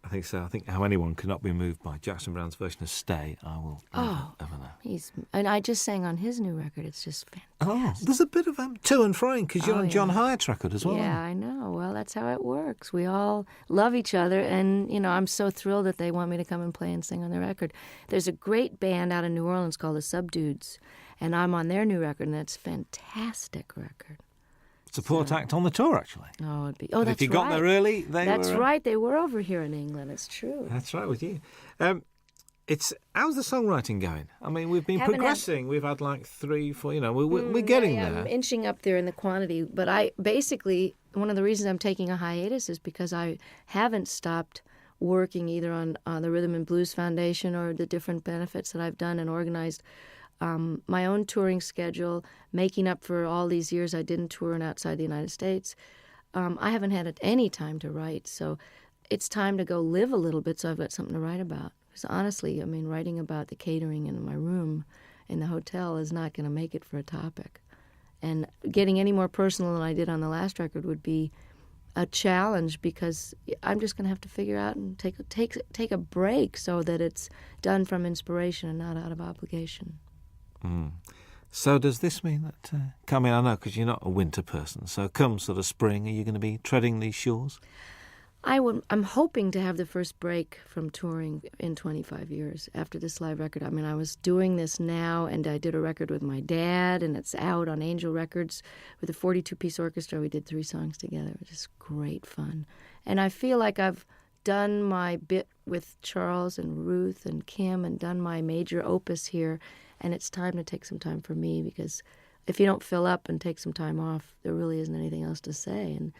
I think so. I think how anyone cannot be moved by Jackson Browne's version of Stay, I will never know. And I just sang on his new record. It's just fantastic. Oh, there's a bit of to and froing, because you're on John Hyatt's record as well. Yeah, I know. Well, that's how it works. We all love each other, and, I'm so thrilled that they want me to come and play and sing on their record. There's a great band out of New Orleans called the Subdudes, and I'm on their new record, and it's a fantastic record. Support act on the tour, actually. Oh, it'd be. But That's if you got there early, That's right. They were over here in England. It's true. That's right with you. How's the songwriting going? I mean, we've been progressing. We've had like 3, 4. We're getting there. I'm inching up there in the quantity. But one of the reasons I'm taking a hiatus is because I haven't stopped working either on the Rhythm and Blues Foundation or the different benefits that I've done and organized. My own touring schedule, making up for all these years I didn't tour outside the United States. I haven't had any time to write, so it's time to go live a little bit so I've got something to write about. Because honestly, writing about the catering in my room in the hotel is not going to make it for a topic. And getting any more personal than I did on the last record would be a challenge, because I'm just going to have to figure out and take a break so that it's done from inspiration and not out of obligation. Mm. So does this mean that, I know because you're not a winter person, so come sort of spring, are you going to be treading these shores? I'm hoping to have the first break from touring in 25 years after this live record. I was doing this now, and I did a record with my dad, and it's out on Angel Records with a 42-piece orchestra. We did 3 songs together. It was just great fun. And I feel like I've done my bit with Charles and Ruth and Kim and done my major opus here. And it's time to take some time for me, because if you don't fill up and take some time off, there really isn't anything else to say. And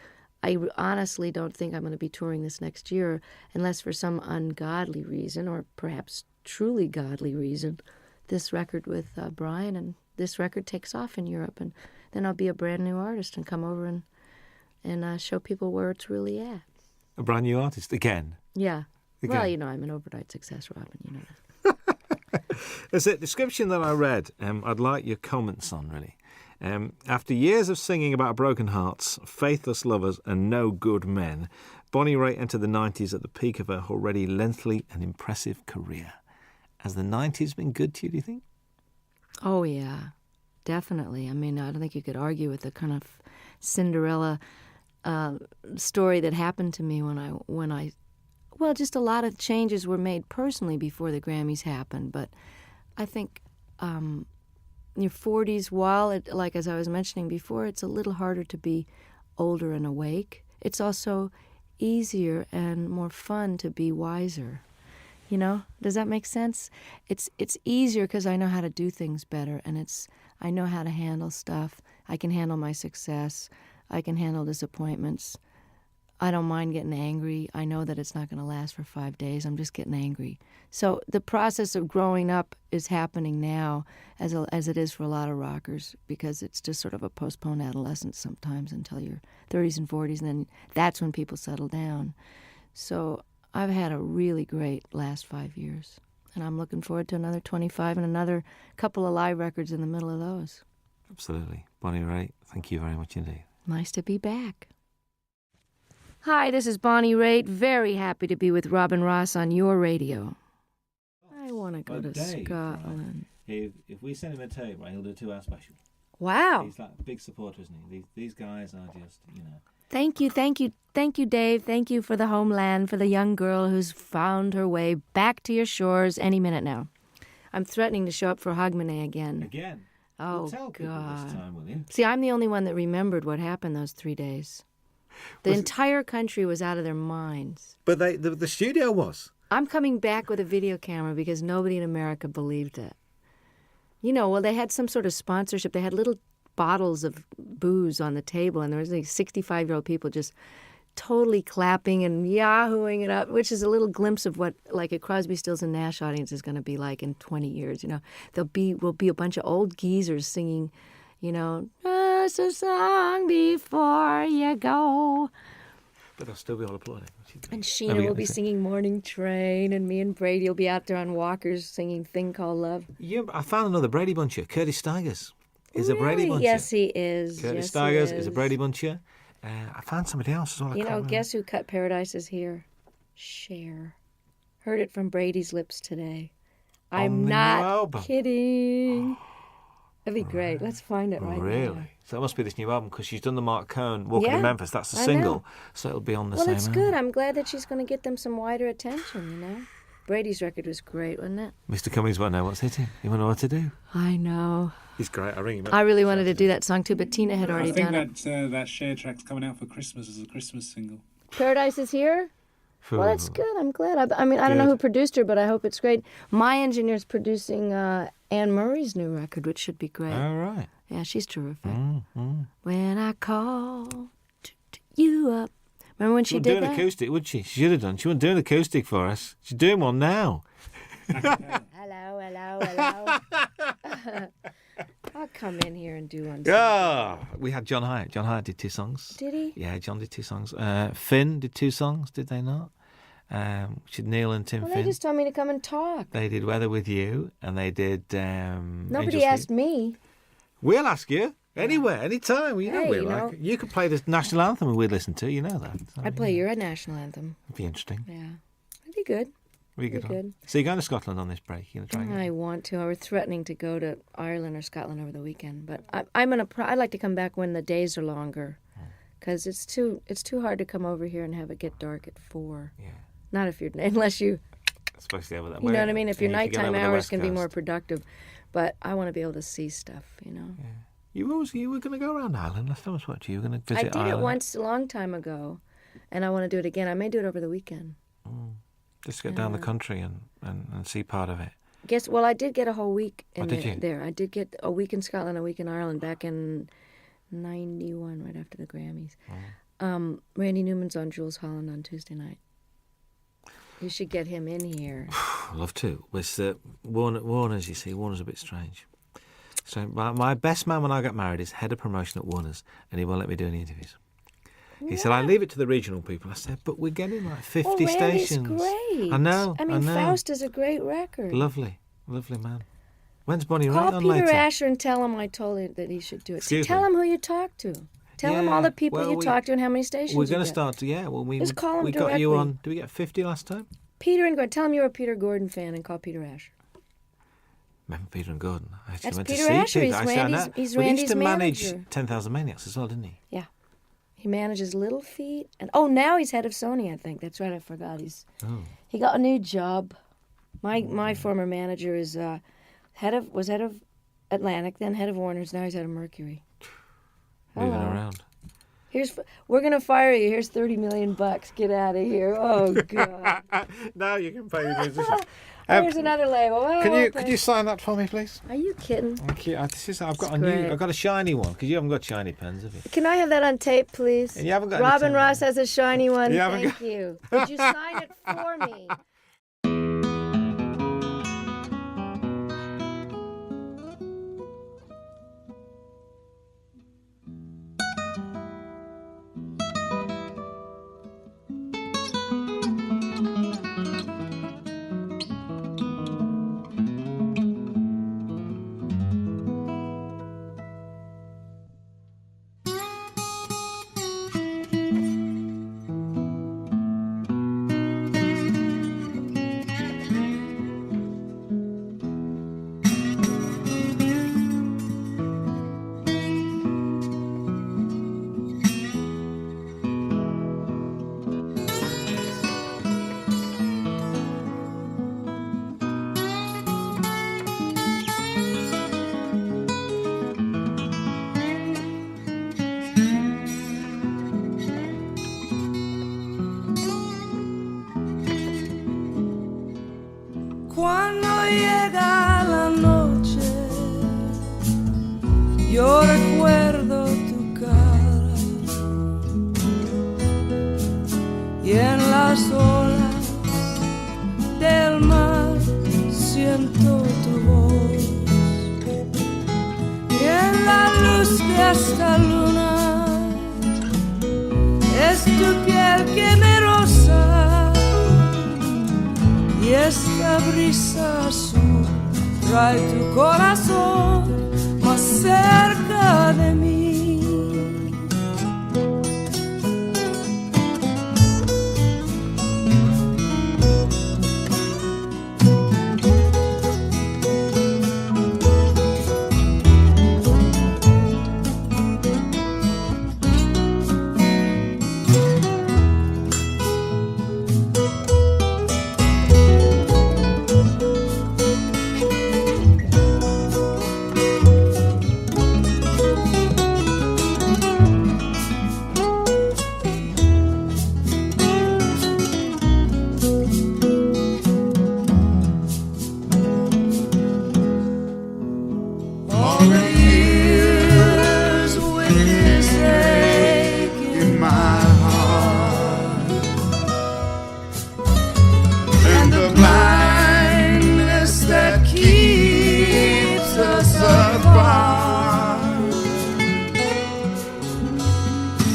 I honestly don't think I'm going to be touring this next year unless for some ungodly reason, or perhaps truly godly reason, this record with Bryan and this record takes off in Europe. And then I'll be a brand new artist and come over and show people where it's really at. A brand new artist again? Yeah. Again. Well, I'm an overnight success, Robin, that. There's a description that I read, I'd like your comments on, really. After years of singing about broken hearts, faithless lovers and no good men, Bonnie Raitt entered the 90s at the peak of her already lengthy and impressive career. Has the 90s been good to you, do you think? Oh, yeah, definitely. I don't think you could argue with the kind of Cinderella story that happened to me when I well, just a lot of changes were made personally before the Grammys happened. But I think in your 40s, while, like as I was mentioning before, it's a little harder to be older and awake, it's also easier and more fun to be wiser. Does that make sense? It's easier because I know how to do things better, and I know how to handle stuff. I can handle my success. I can handle disappointments. I don't mind getting angry. I know that it's not going to last for 5 days. I'm just getting angry. So the process of growing up is happening now as it is for a lot of rockers, because it's just sort of a postponed adolescence sometimes until your 30s and 40s, and then that's when people settle down. So I've had a really great last 5 years, and I'm looking forward to another 25 and another couple of live records in the middle of those. Absolutely. Bonnie Raitt, thank you very much indeed. Nice to be back. Hi, this is Bonnie Raitt. Very happy to be with Robin Ross on your radio. I want to go to Dave, Scotland. If we send him a tape, he'll do a 2-hour special. Wow. He's like a big supporter, isn't he? These guys are just, Thank you, Dave. Thank you for the homeland, for the young girl who's found her way back to your shores any minute now. I'm threatening to show up for Hogmanay again. Again? Oh, well, tell people God. this time, will you? See, I'm the only one that remembered what happened those 3 days. The entire country was out of their minds. But the studio was. I'm coming back with a video camera because nobody in America believed it. well, they had some sort of sponsorship. They had little bottles of booze on the table, and there was like 65-year-old people just totally clapping and yahooing it up, which is a little glimpse of what like a Crosby, Stills and Nash audience is going to be like in 20 years. Will be a bunch of old geezers singing, just a song before you go. But they'll still be all applauding. And Sheena will be singing Morning Train, and me and Brady will be out there on walkers singing Thing Called Love. Yeah, I found another Brady Buncher. Curtis Stigers is a Brady Buncher. Yes, he is. Curtis Stigers is a Brady Buncher. I found somebody else as well. Guess who cut Paradises Here? Cher. Heard it from Brady's lips today. I'm not kidding. That'd be great. Let's find it right now. Really? So that must be this new album because she's done the Mark Cohn Walking in Memphis. That's the single. So it'll be on the same album. Well, it's good. I'm glad that she's going to get them some wider attention, Brady's record was great, wasn't it? Mr. Cummings won't know what's hitting. He won't know what to do. I know. He's great. I'll ring him up. I really wanted to do that song too, but Tina had already done it. I think that Cher track's coming out for Christmas as a Christmas single. Paradise is Here? Well, that's good. I'm glad. I don't know who produced her, but I hope it's great. My engineer's producing Anne Murray's new record, which should be great. All right. Yeah, she's terrific. When I call you up. Remember when she did that? She wouldn't do an acoustic, would she? She should have done. She wouldn't do an acoustic for us. She's doing one now. Hello. I'll come in here and do one. We had John Hyatt. John Hyatt did 2 songs. Did he? Yeah, John did 2 songs. Finn did 2 songs, did they not? Which is Neil and Tim Finn. They just told me to come and talk. They did Weather With You, and they did... Nobody asked me. We'll ask you. Anywhere, anytime. You could play the national anthem and we'd listen to. You know that. So, I'd play your national anthem. It'd be interesting. Yeah. It'd be good. Good. So you're going to Scotland on this break? I want to. I was threatening to go to Ireland or Scotland over the weekend, but I'd like to come back when the days are longer, because it's too hard to come over here and have it get dark at 4. Yeah. Not unless you. Especially over that. You know what I mean? If your nighttime hours can be more productive, but I want to be able to see stuff. Yeah. You were going to go around Ireland last time I spoke to you. You were going to visit Ireland. I did it once a long time ago, and I want to do it again. I may do it over the weekend. Just get down the country and see part of it. I did get a whole week there. I did get a week in Scotland, a week in Ireland back in 91, right after the Grammys. Randy Newman's on Jules Holland on Tuesday night. You should get him in here. I'd love to. With Warner's, you see, Warner's a bit strange. So my best man when I got married is head of promotion at Warner's, and he won't let me do any interviews. He said, I leave it to the regional people. I said, but we're getting like 50 stations. Great. I know. Faust is a great record. Lovely man. When's Bonnie Raitt on Peter later? Asher and tell him I told him that he should do it. Tell him who you talked to. Tell him all the people you talked to and how many stations we're going to start to, Just call him we directly. got you on, did we get 50 last time? Peter and Gordon. Tell him you're a Peter Gordon fan and call Peter Asher. Remember Peter and Gordon? I actually That's went Peter to see Asher. Peter. He's Randy's Randy's used to manager. manage 10,000 Maniacs as well, didn't he? Yeah. He manages Little Feat. And now he's head of Sony, I think. That's right, I forgot. He got a new job. My former manager is head of Atlantic, then head of Warner's, now he's head of Mercury. Moving around. We're gonna fire you. Here's $30 million. Get out of here. Oh God. Now you can pay the musician. Here's another label. Could you sign that for me, please? Are you kidding? Thank you. I've got a shiny one because you haven't got shiny pens, have you? Can I have that on tape, please? And you haven't got Robin Ross has a shiny one. Thank you. Could you sign it for me? y en las olas del mar siento tu voz, y en la luz de esta luna es tu piel que me roza, y esta brisa azul trae tu corazón más cerca de mí.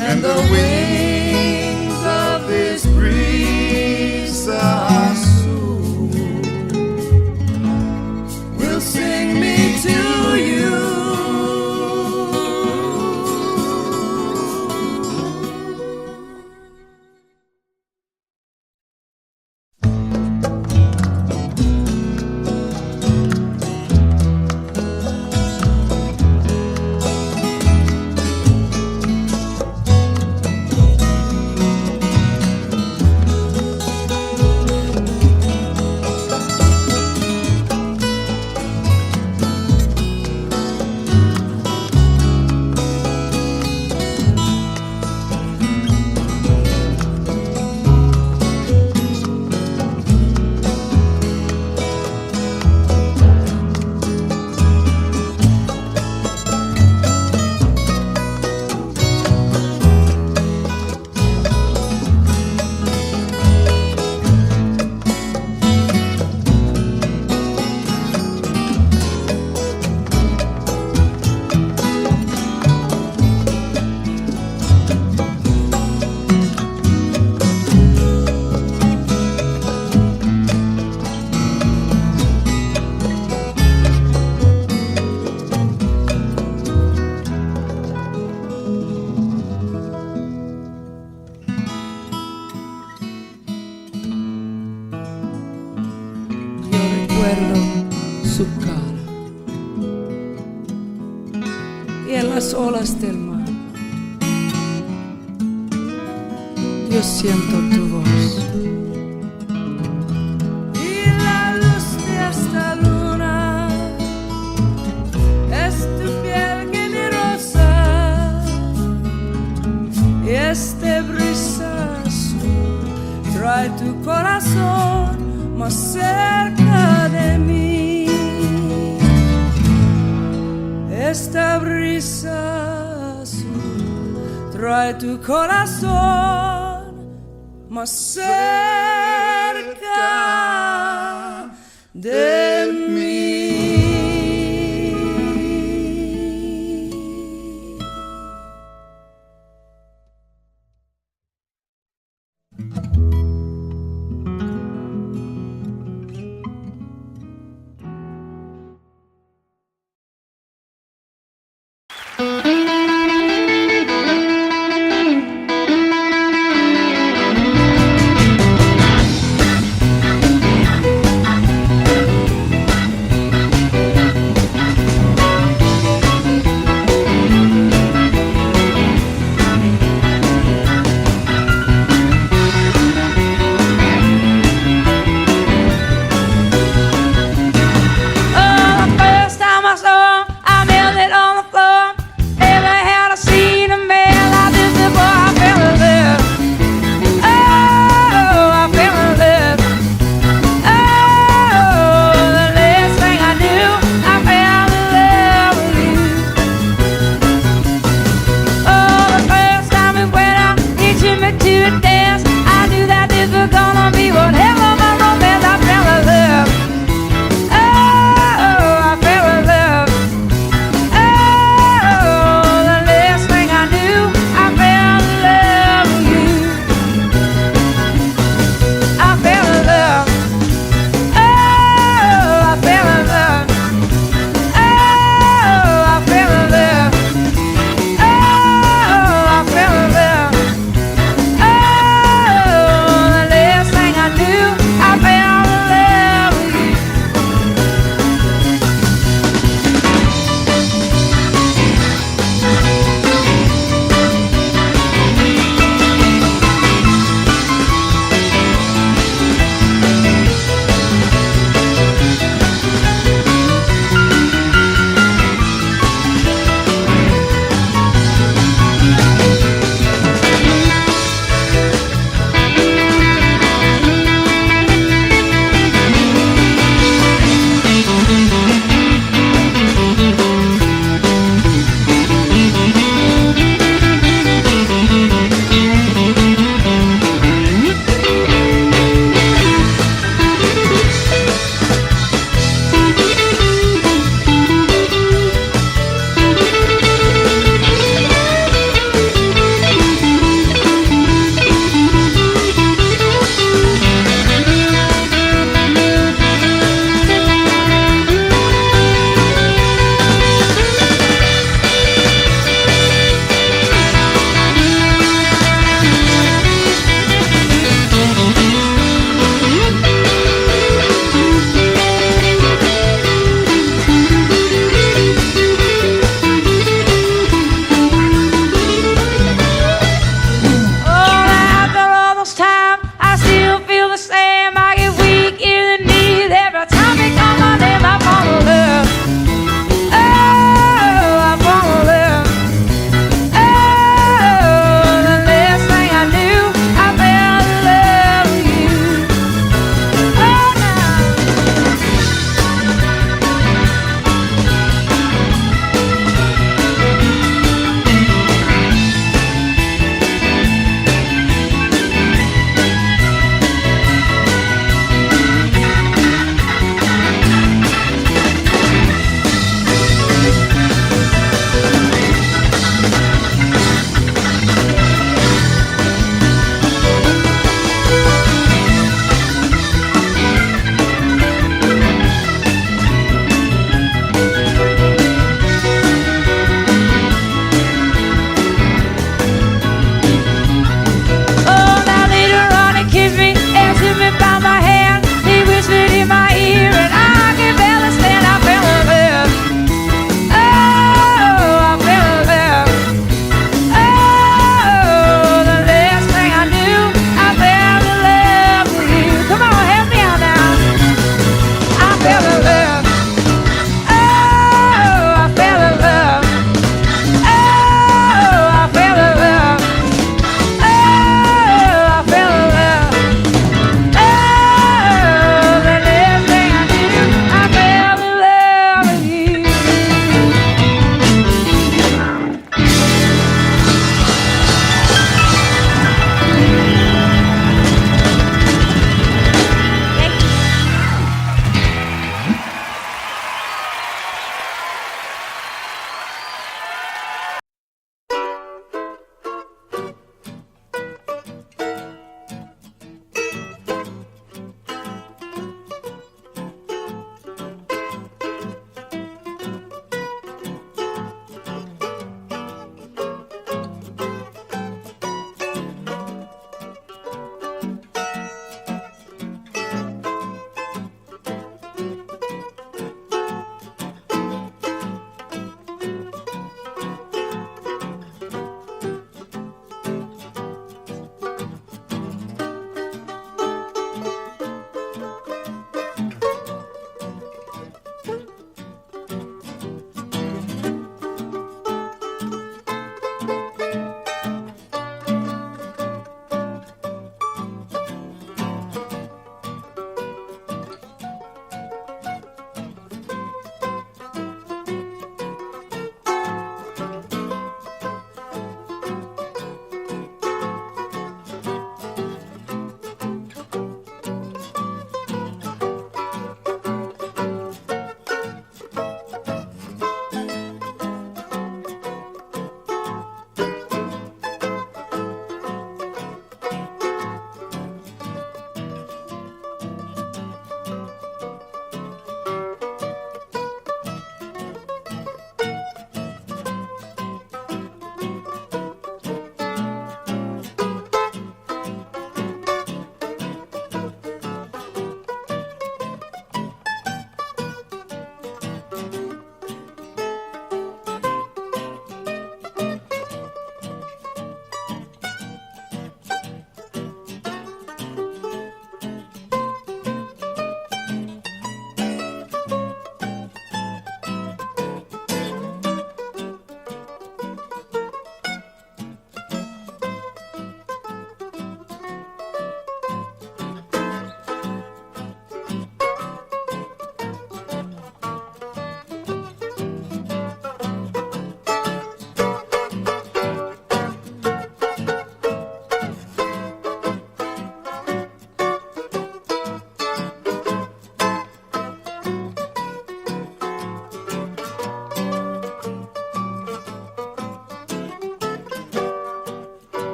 And the wings of this breeze are soon will sing me to you. Su cara y en las olas del mar yo siento tu voz, y la luz de esta luna es tu piel que me roza, y este brisa azul trae tu corazón más cerca de mí. Esta brisa azul trae tu corazón más cerca de mí.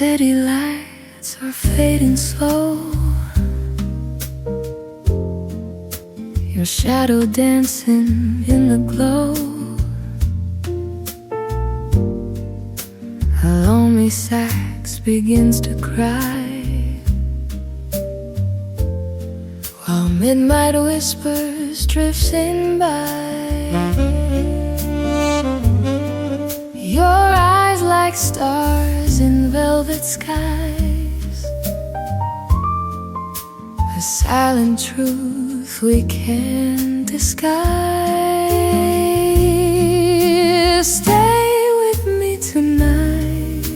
city lights are fading slow. Your shadow dancing in the glow. A lonely sax begins to cry, while midnight whispers drifting by. Your eyes like stars in velvet skies, a silent truth we can't disguise. Stay with me tonight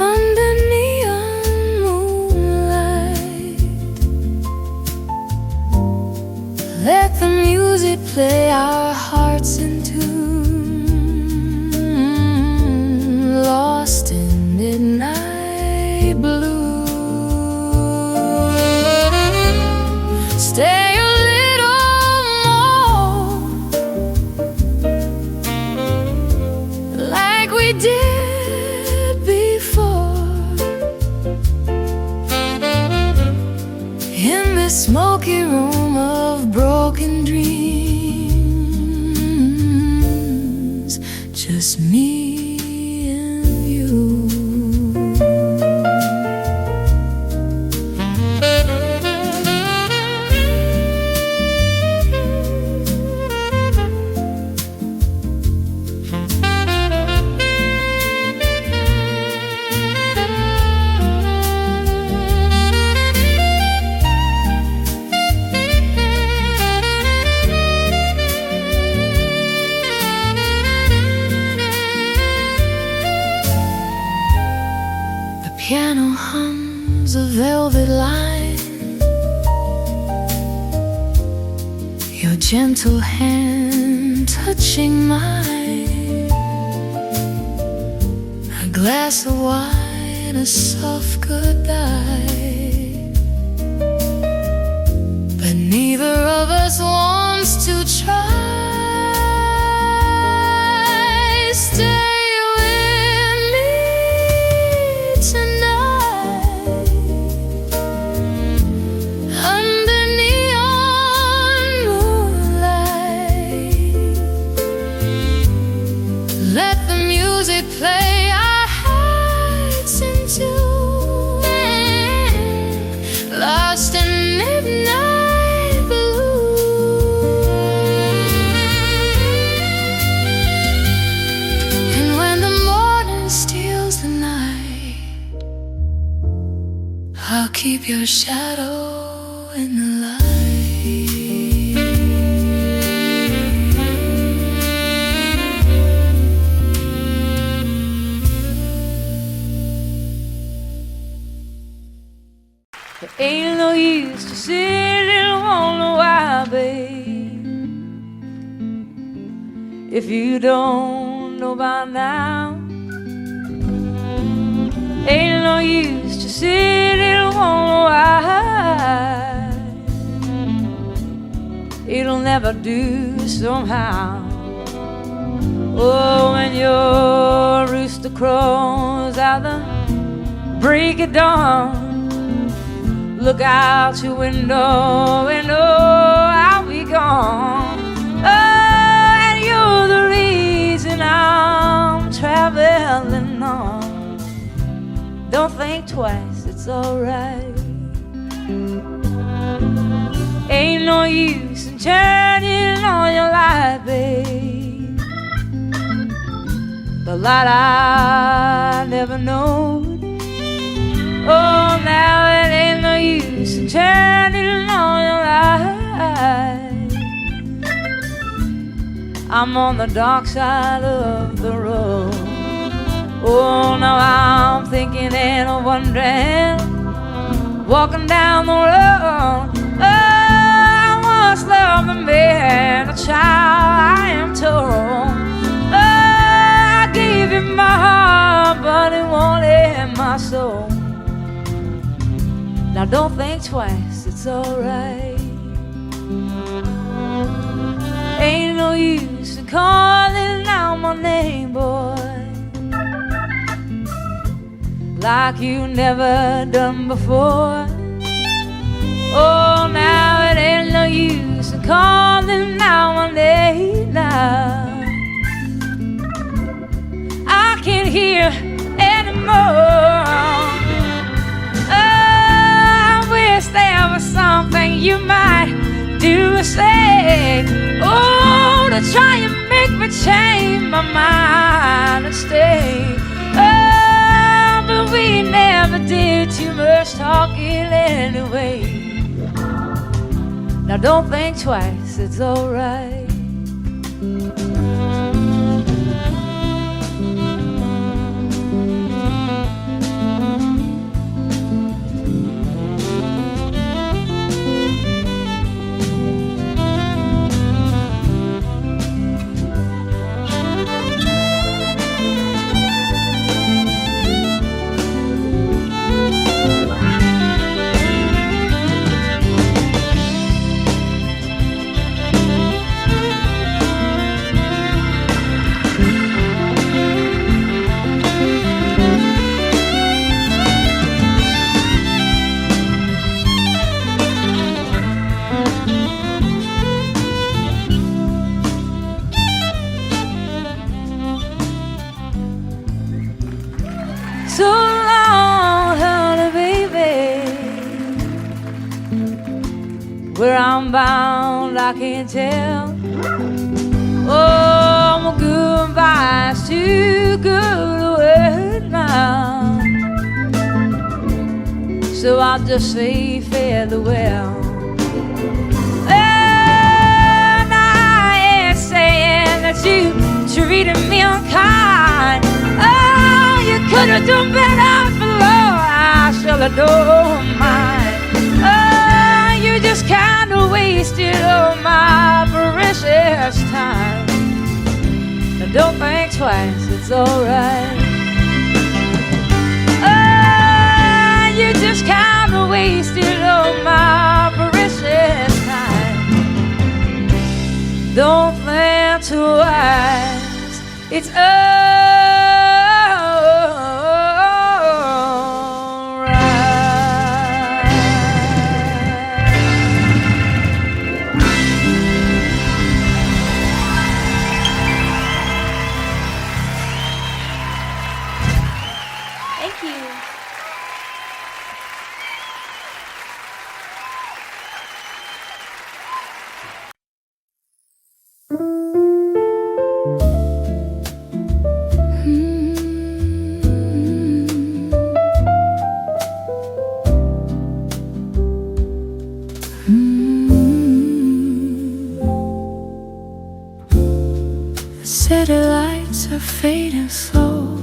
under neon moonlight. Let the music play our hearts in tune, lost in midnight blue. Stay a little more, like we did before, in this smoky room of broken dreams, just me and you. Piano hums a velvet line, your gentle hand touching mine, a glass of wine, a soft goodbye. But neither of us wants to try. Stay play our hearts in tune, lost in midnight blue. And when the morning steals the night, I'll keep your shadow in the light. Ain't no use to sit and wonder why, babe, if you don't know by now. Ain't no use to sit and wonder why, it'll never do somehow. Oh, when your rooster crows out the break of dawn, look out your window and oh, I'll be gone. Oh, and you're the reason I'm traveling on. Don't think twice, it's alright. Ain't no use in turning on your light, babe, the light I never know. Oh, now it ain't no use in turning on your light. I'm on the dark side of the road. Oh, now I'm thinking and wondering, walking down the road. Oh, I once loved a man, a child, I am told. Oh, I gave you my heart, but it wanted my soul. Now don't think twice, it's alright. Ain't no use in calling out my name, boy. like you never done before. Oh, now it ain't no use in calling 918 now. I can't hear anymore. Oh, I wish there was something you might do or say, oh, to try and make me change my mind and stay. Oh, but we never did too much talking anyway. Now don't think twice, it's alright. So long, honey, baby. Where I'm bound, I can't tell. Oh, my goodbye's too good a word now. So I'll just say farewell. And I ain't saying that you treated me unkind. Oh, you could have done better for Lord, I shall adore mine. Oh, you just kind of wasted all my precious time. Now don't think twice, it's alright. Oh, you just kind of wasted all my precious time. Don't think twice, it's alright. Thank you. The city lights are fading slow.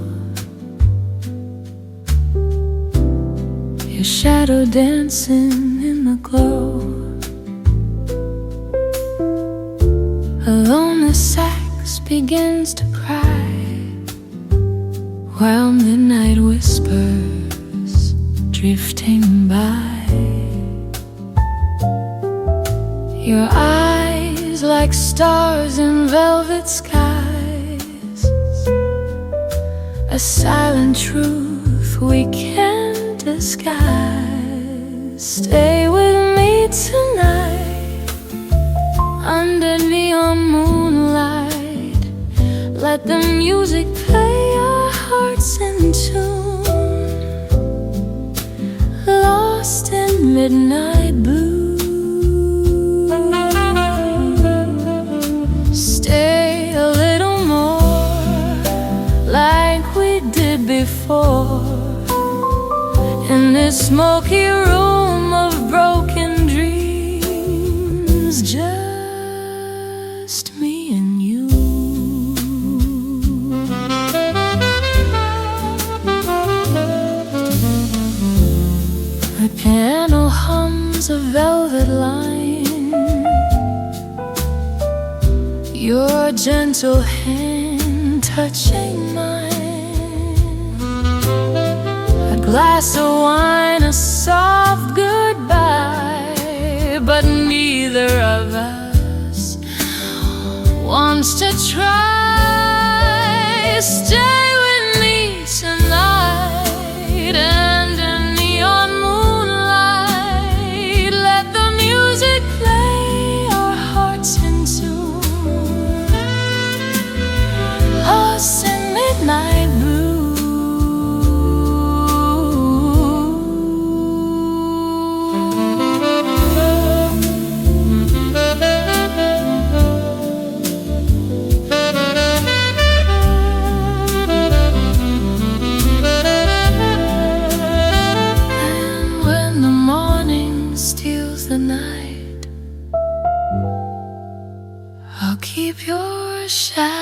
Your shadow dancing in the glow. A lonely sax begins to cry while midnight whispers drifting by. Your eyes like stars in velvet skies, a silent truth we can't disguise. Stay with me tonight under neon moonlight. Let the music play our hearts in tune, lost in midnight blue. Stay a little more like we did before, in this smoky room of broken dreams, just me and you. The piano hums a velvet line, your gentle hand touching mine. A glass of wine, a soft goodbye, but neither of us wants to try. Stay with me tonight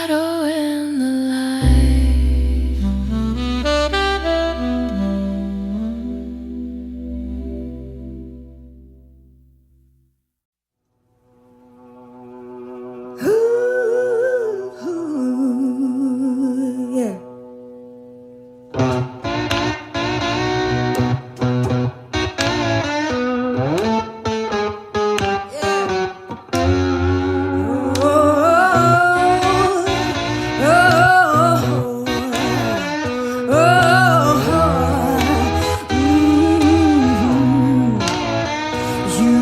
shadow in the light. Yeah. You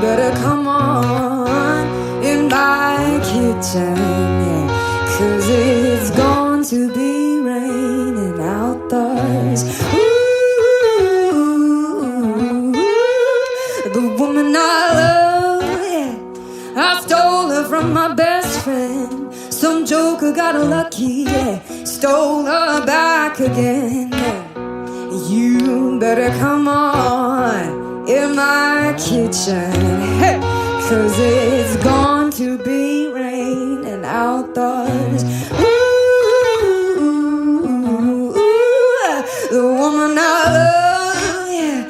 better come on in my kitchen, yeah, 'cause it's going to be raining outdoors. Ooh, the woman I love, yeah, I stole her from my best friend. Some joker got her lucky, yeah, stole her back again. Yeah. You better come on in my kitchen, hey, 'cause it's going to be raining outdoors. Ooh, the woman I love, yeah,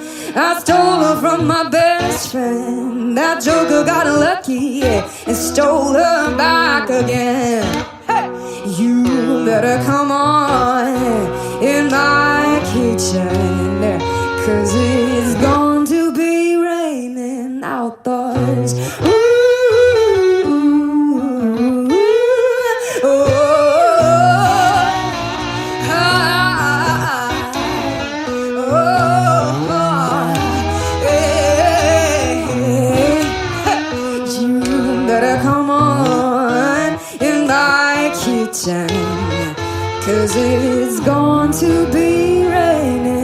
I stole her from my best friend. That joker got her lucky, yeah, and stole her back again. Hey, you better come on in my kitchen, 'cause it's going to be raining outdoors. Ooh, oh, you better come on in my kitchen, 'cause it's going to be raining